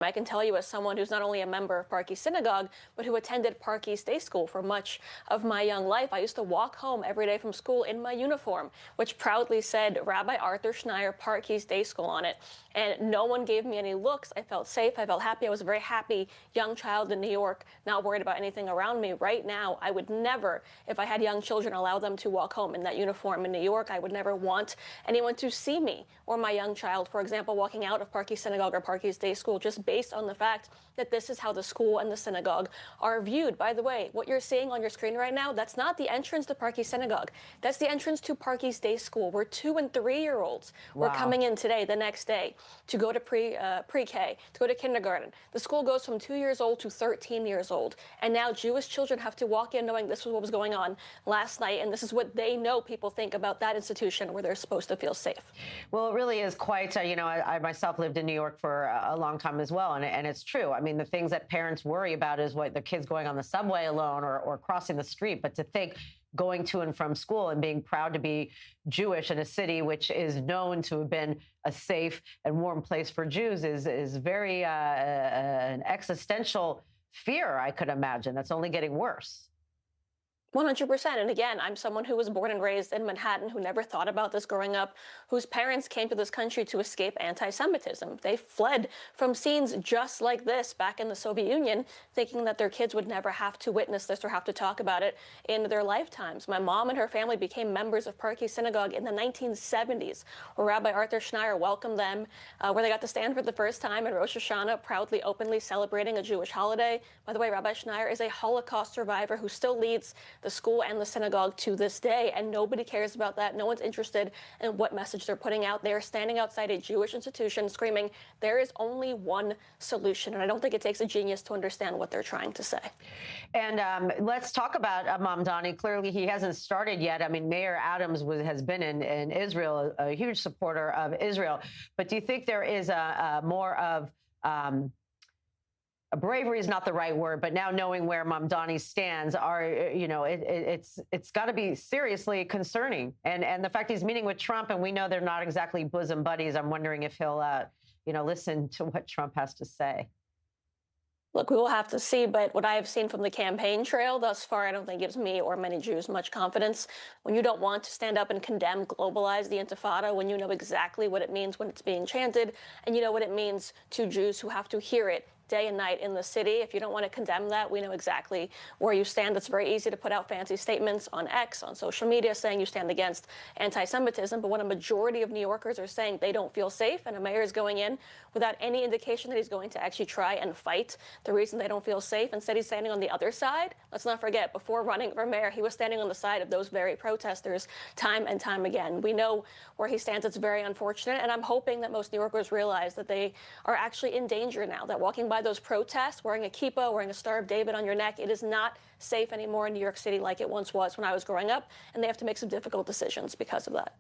I can tell you as someone who's not only a member of Park East Synagogue, but who attended Park East Day School for much of my young life. I used to walk home every day from school in my uniform, which proudly said Rabbi Arthur Schneier Park East Day School on it. And no one gave me any looks. I felt safe. I felt happy. I was a very happy young child in New York, not worried about anything around me. Right now, I would never, if I had young children, allow them to walk home in that uniform in New York. I would never want anyone to see me or my young child, for example, walking out of Park East Synagogue or Park East Day School just based on the fact that this is how the school and the synagogue are viewed. By the way, what you're seeing on your screen right now, that's not the entrance to Park East Synagogue. That's the entrance to Park East Day School, where 2- and 3-year-olds were coming in today, the next day, to go to pre-K, to go to kindergarten. The school goes from 2 years old to 13 years old. And now Jewish children have to walk in knowing this was what was going on last night. And this is what they know people think about that institution where they're supposed to feel safe. Well, it really is quite, I myself lived in New York for a long time as well. And it's true. I mean, the things that parents worry about is what their kids going on the subway alone or crossing the street. But to think going to and from school and being proud to be Jewish in a city which is known to have been a safe and warm place for Jews is very an existential fear, I could imagine. That's only getting worse. 100%. And again, I'm someone who was born and raised in Manhattan, who never thought about this growing up, whose parents came to this country to escape anti-Semitism. They fled from scenes just like this back in the Soviet Union, thinking that their kids would never have to witness this or have to talk about it in their lifetimes. My mom and her family became members of Park East Synagogue in the 1970s, where Rabbi Arthur Schneier welcomed them, where they got to stand for the first time in Rosh Hashanah, proudly, openly celebrating a Jewish holiday. By the way, Rabbi Schneier is a Holocaust survivor who still leads the school and the synagogue to this day, and nobody cares about that. No one's interested in what message they're putting out. They're standing outside a Jewish institution screaming, there is only one solution. And I don't think it takes a genius to understand what they're trying to say. And let's talk about Mamdani. Clearly, he hasn't started yet. I mean, Mayor Adams has been in Israel, a huge supporter of Israel. But do you think there is a more of bravery is not the right word, but now knowing where Mamdani stands, it's got to be seriously concerning. And the fact he's meeting with Trump, and we know they're not exactly bosom buddies. I'm wondering if he'll, listen to what Trump has to say. Look, we will have to see, but what I have seen from the campaign trail thus far, I don't think gives me or many Jews much confidence. When you don't want to stand up and condemn, globalize the Intifada, when you know exactly what it means when it's being chanted, and you know what it means to Jews who have to hear it day and night in the city. If you don't want to condemn that, we know exactly where you stand. It's very easy to put out fancy statements on X, on social media, saying you stand against anti-Semitism. But when a majority of New Yorkers are saying they don't feel safe, and a mayor is going in without any indication that he's going to actually try and fight the reason they don't feel safe, instead he's standing on the other side. Let's not forget, before running for mayor, he was standing on the side of those very protesters time and time again. We know where he stands. It's very unfortunate. And I'm hoping that most New Yorkers realize that they are actually in danger now, that walking by those protests, wearing a kippah, wearing a Star of David on your neck, it is not safe anymore in New York City like it once was when I was growing up, and they have to make some difficult decisions because of that.